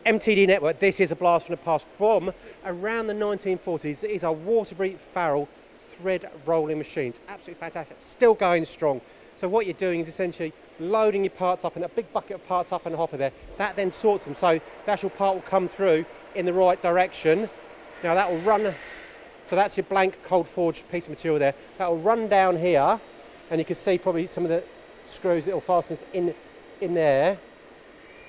MTD network, this is a blast from the past from around the 1940s. It is a Waterbury Farrell thread rolling machine. It's absolutely fantastic, still going strong. So what you're doing is essentially loading your parts up in a big bucket of parts up in the hopper there. That then sorts them, so the actual part will come through in the right direction. Now that will run, so that's your blank cold forged piece of material there. That will run down here, and you can see probably some of the screws, little fasteners in there.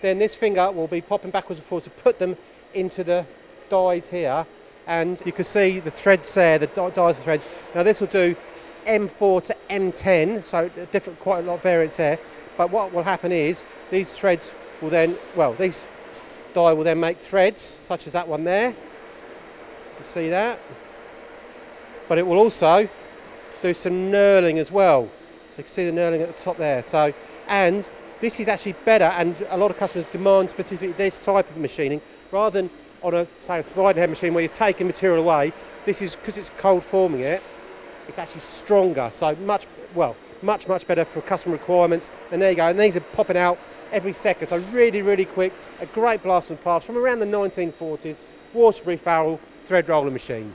Then this finger will be popping backwards and forwards to put them into the dies here, and you can see the threads there, the dies of threads. Now this will do M4 to M10, so different, quite a lot of variance there. But what will happen is these threads will then, well, these die will then make threads such as that one there. You can see that. But it will also do some knurling as well. So you can see the knurling at the top there. So, and this is actually better, and a lot of customers demand specifically this type of machining rather than on a, say, a sliding head machine where you're taking material away. This is, because it's cold forming it, it's actually stronger, so much better for customer requirements. And there you go, and these are popping out every second, so really quick. A great blast from the past from around the 1940s, Waterbury Farrell thread roller machine.